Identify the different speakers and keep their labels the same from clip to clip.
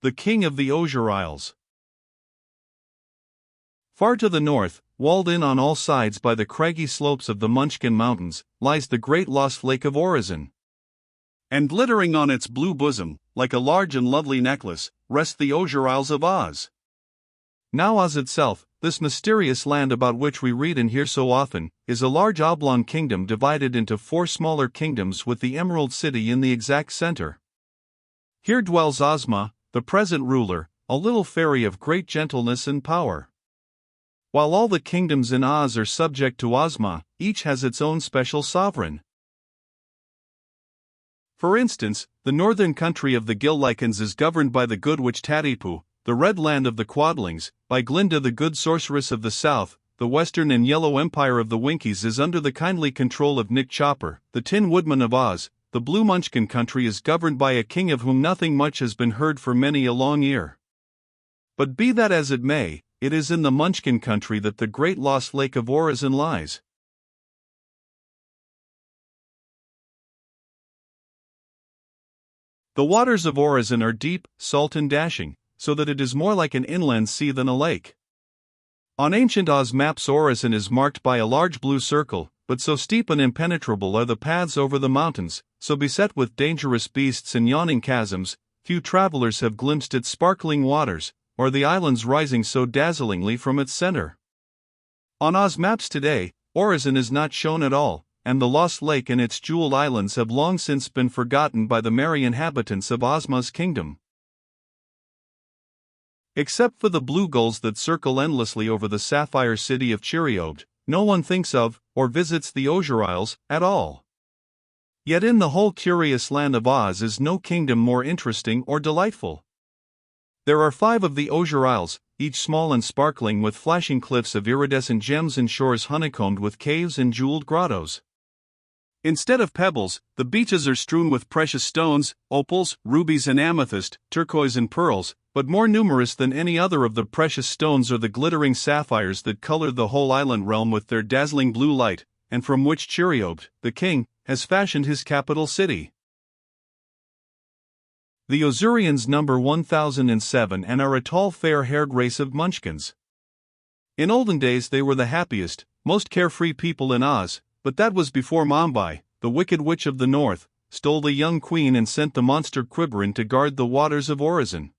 Speaker 1: the king of the Osier Isles. Far to the north, walled in on all sides by the craggy slopes of the Munchkin Mountains, lies the great lost lake of Urizen. And glittering on its blue bosom, like a large and lovely necklace, rest the Osier Isles of Oz. Now Oz itself, this mysterious land about which we read and hear so often, is a large oblong kingdom divided into 4 smaller kingdoms with the Emerald City in the exact center. Here dwells Ozma, the present ruler, a little fairy of great gentleness and power. While all the kingdoms in Oz are subject to Ozma, each has its own special sovereign. For instance, the northern country of the Gillikens is governed by the good witch Tadipu, the red land of the Quadlings, by Glinda the good sorceress of the south. The western and yellow empire of the Winkies is under the kindly control of Nick Chopper, the Tin Woodman of Oz. The blue Munchkin country is governed by a king of whom nothing much has been heard for many a long year. But be that as it may, it is in the Munchkin country that the great lost lake of Urizen lies. The waters of Urizen are deep, salt and dashing, so that it is more like an inland sea than a lake. On ancient Oz maps Urizen is marked by a large blue circle, but so steep and impenetrable are the paths over the mountains, so beset with dangerous beasts and yawning chasms, few travelers have glimpsed its sparkling waters, or the islands rising so dazzlingly from its center. On Oz maps today, Urizen is not shown at all, and the lost lake and its jeweled islands have long since been forgotten by the merry inhabitants of Ozma's kingdom. Except for the blue gulls that circle endlessly over the sapphire city of Cheeriobed, no one thinks of, or visits the Osier Isles, at all. Yet in the whole curious land of Oz is no kingdom more interesting or delightful. There are 5 of the Osier Isles, each small and sparkling with flashing cliffs of iridescent gems and shores honeycombed with caves and jeweled grottos. Instead of pebbles, the beaches are strewn with precious stones, opals, rubies and amethyst, turquoise and pearls, but more numerous than any other of the precious stones are the glittering sapphires that color the whole island realm with their dazzling blue light, and from which Cheeriobed, the king, has fashioned his capital city. The Osurians number 1007 and are a tall fair-haired race of munchkins. In olden days they were the happiest, most carefree people in Oz, but that was before Mombi, the wicked witch of the north, stole the young queen and sent the monster Quiberon to guard the waters of Urizen.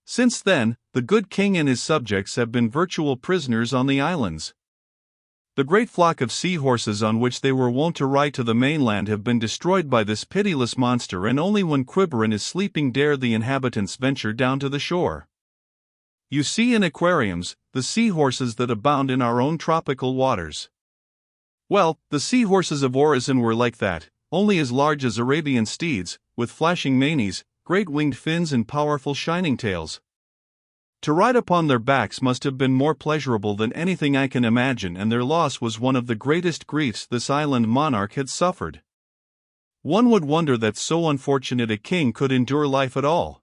Speaker 1: Since then, the good king and his subjects have been virtual prisoners on the islands. The great flock of seahorses on which they were wont to ride to the mainland have been destroyed by this pitiless monster, and only when Quiberon is sleeping dare the inhabitants venture down to the shore. You see in aquariums, the seahorses that abound in our own tropical waters. Well, the seahorses of Urizen were like that, only as large as Arabian steeds, with flashing manes, great winged fins and powerful shining tails. To ride upon their backs must have been more pleasurable than anything I can imagine, and their loss was one of the greatest griefs this island monarch had suffered. One would wonder that so unfortunate a king could endure life at all.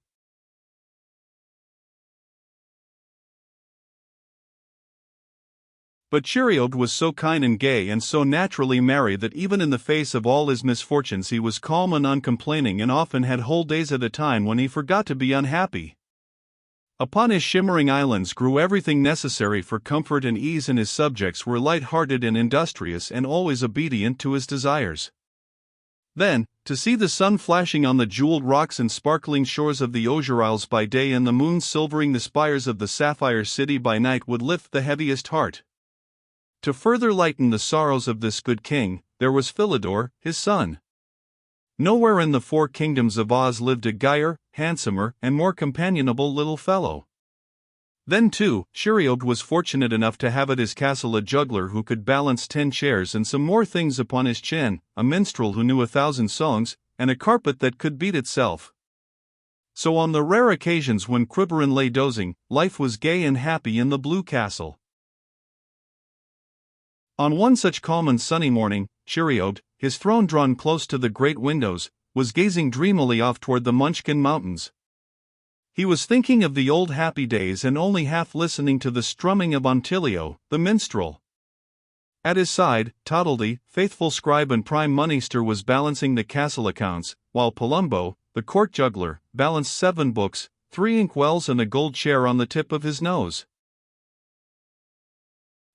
Speaker 1: But Cheeriobed was so kind and gay and so naturally merry that even in the face of all his misfortunes he was calm and uncomplaining, and often had whole days at a time when he forgot to be unhappy. Upon his shimmering islands grew everything necessary for comfort and ease, and his subjects were light-hearted and industrious and always obedient to his desires. Then, to see the sun flashing on the jeweled rocks and sparkling shores of the Osier Isles by day and the moon silvering the spires of the sapphire city by night would lift the heaviest heart. To further lighten the sorrows of this good king, there was Philidor, his son. Nowhere in the 4 kingdoms of Oz lived a gayer, handsomer, and more companionable little fellow. Then too, Cheeriobed was fortunate enough to have at his castle a juggler who could balance 10 chairs and some more things upon his chin, a minstrel who knew 1,000 songs, and a carpet that could beat itself. So on the rare occasions when Quiberon lay dozing, life was gay and happy in the Blue Castle. On one such calm and sunny morning, Cheeriobed, his throne drawn close to the great windows, was gazing dreamily off toward the Munchkin Mountains. He was thinking of the old happy days and only half listening to the strumming of Ontilio, the minstrel. At his side, Toddledy, faithful scribe and prime moneyster, was balancing the castle accounts, while Palumbo, the court juggler, balanced 7 books, 3 inkwells and a gold chair on the tip of his nose.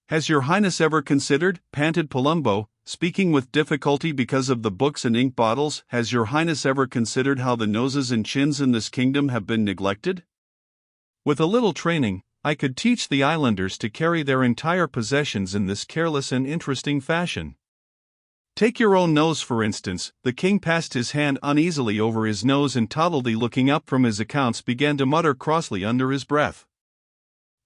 Speaker 1: "Has your Highness ever considered," panted Palumbo, speaking with difficulty because of the books and ink bottles, "has your Highness ever considered how the noses and chins in this kingdom have been neglected? With a little training, I could teach the islanders to carry their entire possessions in this careless and interesting fashion. Take your own nose for instance." The king passed his hand uneasily over his nose and Toddledy, looking up from his accounts, began to mutter crossly under his breath.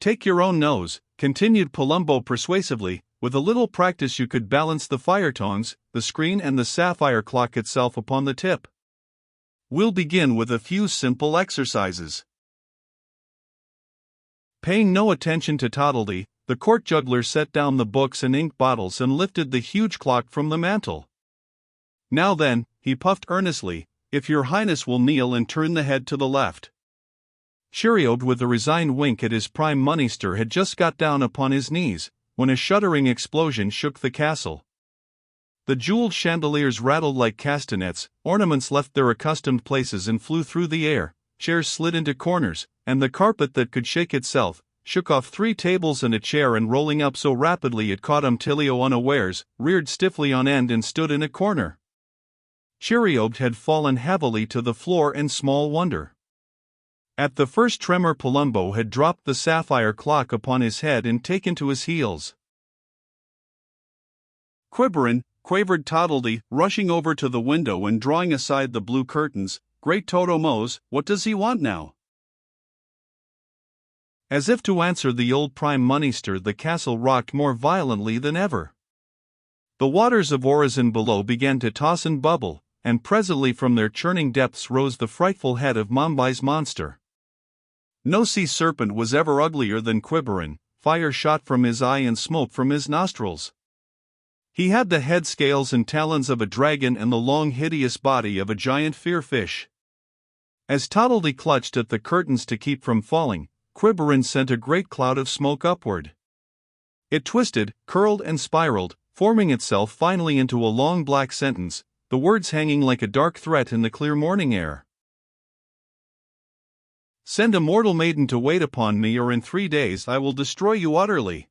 Speaker 1: "Take your own nose," continued Palumbo persuasively. "With a little practice you could balance the fire tongs, the screen and the sapphire clock itself upon the tip. We'll begin with a few simple exercises." Paying no attention to Toddledy, the court juggler set down the books and ink bottles and lifted the huge clock from the mantel. "Now then," he puffed earnestly, "if your Highness will kneel and turn the head to the left." Cheeriobed with a resigned wink at his prime minister had just got down upon his knees, when a shuddering explosion shook the castle. The jeweled chandeliers rattled like castanets, ornaments left their accustomed places and flew through the air, chairs slid into corners, and the carpet that could shake itself shook off 3 tables and a chair, and rolling up so rapidly it caught Umtilio unawares, reared stiffly on end and stood in a corner. Cheeriobed had fallen heavily to the floor, and small wonder. At the first tremor Palumbo had dropped the sapphire clock upon his head and taken to his heels. "Quibberin'," quavered Toddledy, rushing over to the window and drawing aside the blue curtains. "Great Toto Mose, what does he want now?" As if to answer the old prime minister, the castle rocked more violently than ever. The waters of Orizon below began to toss and bubble, and presently from their churning depths rose the frightful head of Mumbai's monster. No sea serpent was ever uglier than Quibberin. Fire shot from his eye and smoke from his nostrils. He had the head, scales and talons of a dragon and the long hideous body of a giant fear-fish. As Toddledy clutched at the curtains to keep from falling, Quibberin sent a great cloud of smoke upward. It twisted, curled and spiraled, forming itself finally into a long black sentence, the words hanging like a dark threat in the clear morning air. "Send a mortal maiden to wait upon me, or in 3 days I will destroy you utterly."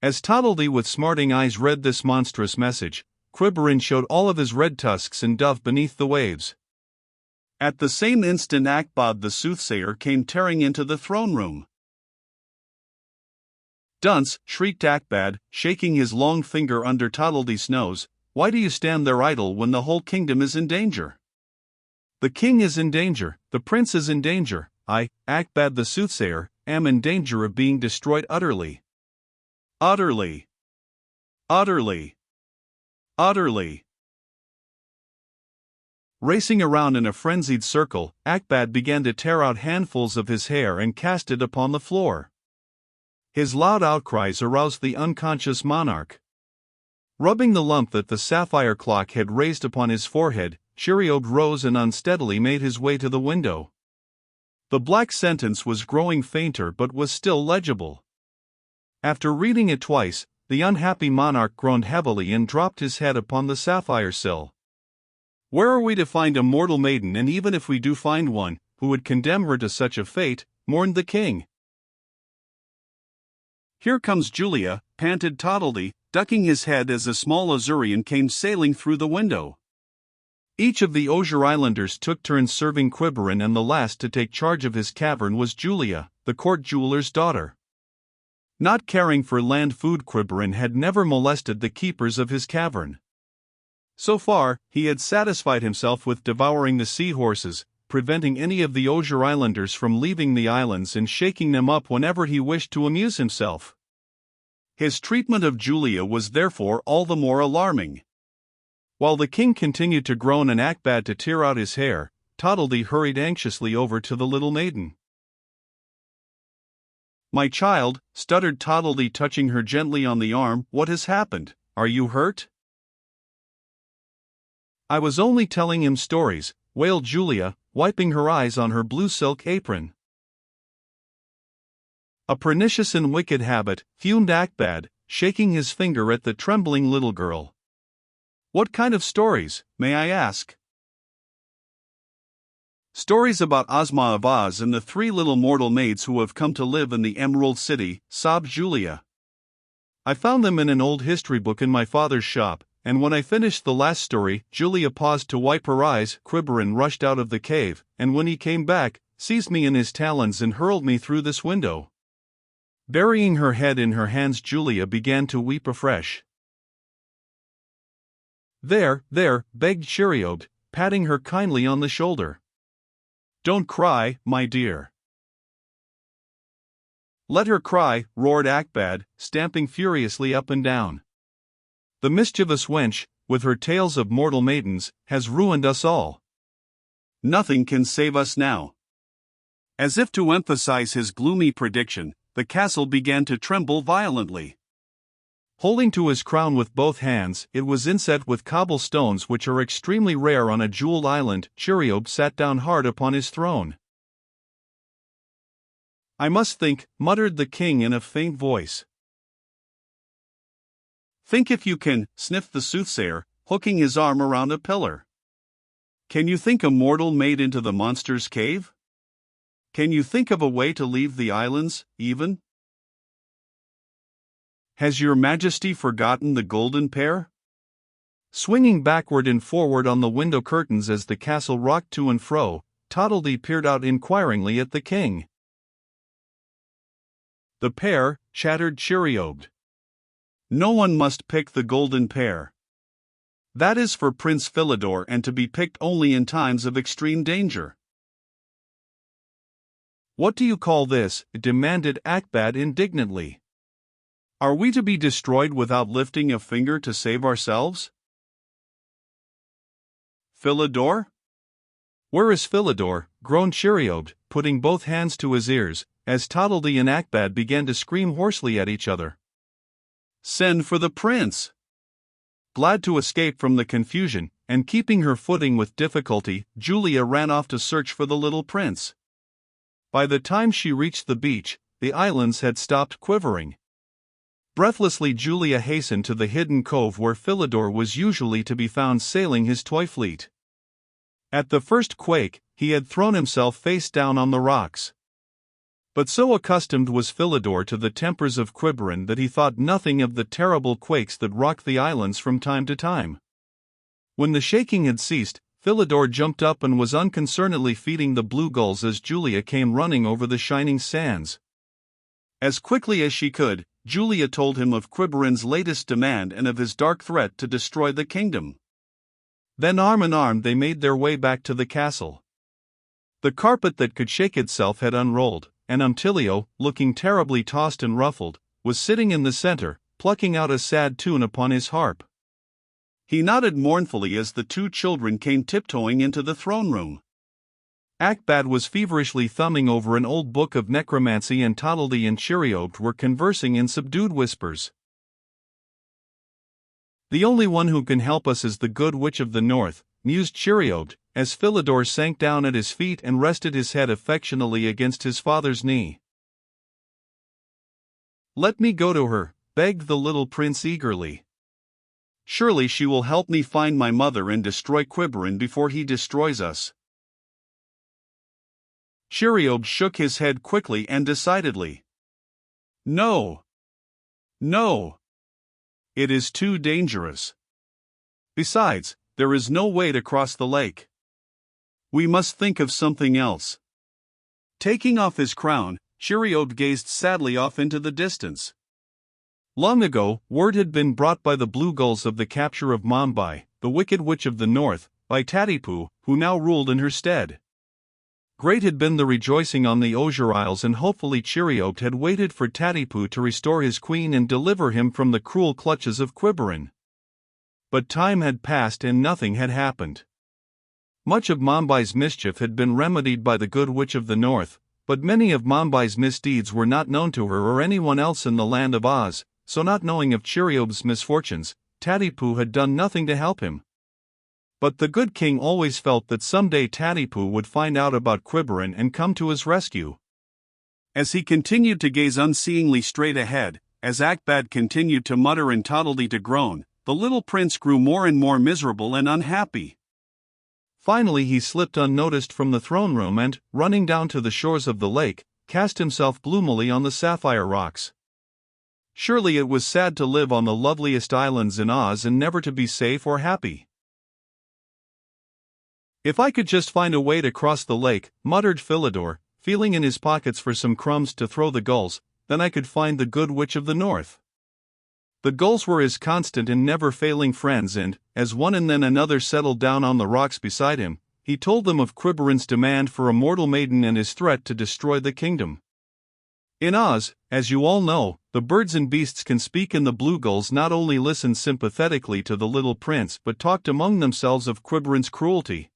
Speaker 1: As Toddledy with smarting eyes read this monstrous message, Quibberin showed all of his red tusks and dove beneath the waves. At the same instant Akbad the soothsayer came tearing into the throne room. "Dunce," shrieked Akbad, shaking his long finger under Toddledy's nose, "why do you stand there idle when the whole kingdom is in danger? The king is in danger, the prince is in danger, I, Akbad the soothsayer, am in danger of being destroyed utterly. Utterly. Utterly. Utterly." Racing around in a frenzied circle, Akbad began to tear out handfuls of his hair and cast it upon the floor. His loud outcries aroused the unconscious monarch. Rubbing the lump that the sapphire clock had raised upon his forehead, Cheeriobed rose and unsteadily made his way to the window. The black sentence was growing fainter but was still legible. After reading it twice, the unhappy monarch groaned heavily and dropped his head upon the sapphire sill. "Where are we to find a mortal maiden, and even if we do find one, who would condemn her to such a fate?" mourned the king. "Here comes Julia," panted Toddledy, ducking his head as a small Azurian came sailing through the window. Each of the Osier Islanders took turns serving Quibberin, and the last to take charge of his cavern was Julia, the court jeweler's daughter. Not caring for land food, Quibberin had never molested the keepers of his cavern. So far, he had satisfied himself with devouring the seahorses, preventing any of the Osier Islanders from leaving the islands and shaking them up whenever he wished to amuse himself. His treatment of Julia was therefore all the more alarming. While the king continued to groan and Akbad to tear out his hair, Toddledy hurried anxiously over to the little maiden. "My child," stuttered Toddledy, touching her gently on the arm, "what has happened? Are you hurt?" "I was only telling him stories," wailed Julia, wiping her eyes on her blue silk apron. "A pernicious and wicked habit," fumed Akbad, shaking his finger at the trembling little girl. "What kind of stories, may I ask?" Stories about Ozma of Oz and the three little mortal maids who have come to live in the Emerald City, sobbed Julia. I found them in an old history book in my father's shop, and when I finished the last story, Julia paused to wipe her eyes. Quiberin rushed out of the cave, and when he came back, seized me in his talons and hurled me through this window. Burying her head in her hands, Julia began to weep afresh. There, begged Cheeriobed, patting her kindly on the shoulder. Don't cry, my dear. Let her cry, roared Akbad, stamping furiously up and down. The mischievous wench, with her tales of mortal maidens, has ruined us all. Nothing can save us now. As if to emphasize his gloomy prediction, the castle began to tremble violently. Holding to his crown with both hands, it was inset with cobblestones which are extremely rare on a jeweled island. Cheeriobe sat down hard upon his throne. I must think, muttered the king in a faint voice. Think if you can, sniffed the soothsayer, hooking his arm around a pillar. Can you think a mortal made into the monster's cave? Can you think of a way to leave the islands, even? Has your majesty forgotten the golden pair? Swinging backward and forward on the window curtains as the castle rocked to and fro, Toddledy peered out inquiringly at the king. The pair, chattered Cheeriobed. No one must pick the golden pair. That is for Prince Philidor and to be picked only in times of extreme danger. What do you call this? Demanded Akbad indignantly. Are we to be destroyed without lifting a finger to save ourselves? Philidor? Where is Philidor? Groaned Cheeriobed, putting both hands to his ears, as Toddledy and Akbad began to scream hoarsely at each other. Send for the prince! Glad to escape from the confusion, and keeping her footing with difficulty, Julia ran off to search for the little prince. By the time she reached the beach, the islands had stopped quivering. Breathlessly Julia hastened to the hidden cove where Philidor was usually to be found sailing his toy fleet. At the first quake, he had thrown himself face down on the rocks. But so accustomed was Philidor to the tempers of Quiberin that he thought nothing of the terrible quakes that rocked the islands from time to time. When the shaking had ceased, Philidor jumped up and was unconcernedly feeding the blue gulls as Julia came running over the shining sands. As quickly as she could, Julia told him of Quiberin's latest demand and of his dark threat to destroy the kingdom. Then arm in arm they made their way back to the castle. The carpet that could shake itself had unrolled, and Umtilio, looking terribly tossed and ruffled, was sitting in the center, plucking out a sad tune upon his harp. He nodded mournfully as the two children came tiptoeing into the throne room. Akbad was feverishly thumbing over an old book of necromancy, and Toddledy and Cheeriobed were conversing in subdued whispers. The only one who can help us is the good witch of the north, mused Cheeriobed, as Philidor sank down at his feet and rested his head affectionately against his father's knee. Let me go to her, begged the little prince eagerly. Surely she will help me find my mother and destroy Quiberin before he destroys us. Cheeriobed shook his head quickly and decidedly. No. No. It is too dangerous. Besides, there is no way to cross the lake. We must think of something else. Taking off his crown, Cheeriobed gazed sadly off into the distance. Long ago, word had been brought by the blue gulls of the capture of Mombi, the wicked witch of the north, by Tadipoo, who now ruled in her stead. Great had been the rejoicing on the Osier Isles, and hopefully Cheeriobed had waited for Tadipoo to restore his queen and deliver him from the cruel clutches of Quiberin. But time had passed and nothing had happened. Much of Mombi's mischief had been remedied by the good witch of the north, but many of Mombi's misdeeds were not known to her or anyone else in the land of Oz, so not knowing of Cheeriobed's misfortunes, Tadipoo had done nothing to help him. But the good king always felt that someday Tadipoo would find out about Quiberin and come to his rescue. As he continued to gaze unseeingly straight ahead, as Akbad continued to mutter and Toddledy to groan, the little prince grew more and more miserable and unhappy. Finally he slipped unnoticed from the throne room and, running down to the shores of the lake, cast himself gloomily on the sapphire rocks. Surely it was sad to live on the loveliest islands in Oz and never to be safe or happy. If I could just find a way to cross the lake, muttered Philidor, feeling in his pockets for some crumbs to throw the gulls, then I could find the Good Witch of the North. The gulls were his constant and never-failing friends and, as one and then another settled down on the rocks beside him, he told them of Quiberon's demand for a mortal maiden and his threat to destroy the kingdom. In Oz, as you all know, the birds and beasts can speak, and the blue gulls not only listened sympathetically to the little prince but talked among themselves of Quiberon's cruelty.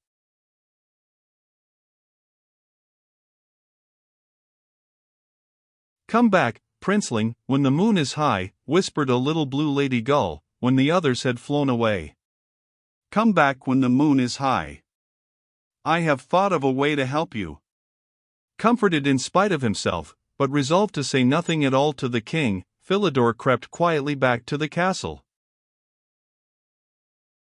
Speaker 1: "Come back, princeling, when the moon is high," whispered a little blue lady gull, when the others had flown away. "Come back when the moon is high. I have thought of a way to help you." Comforted in spite of himself, but resolved to say nothing at all to the king, Philidor crept quietly back to the castle.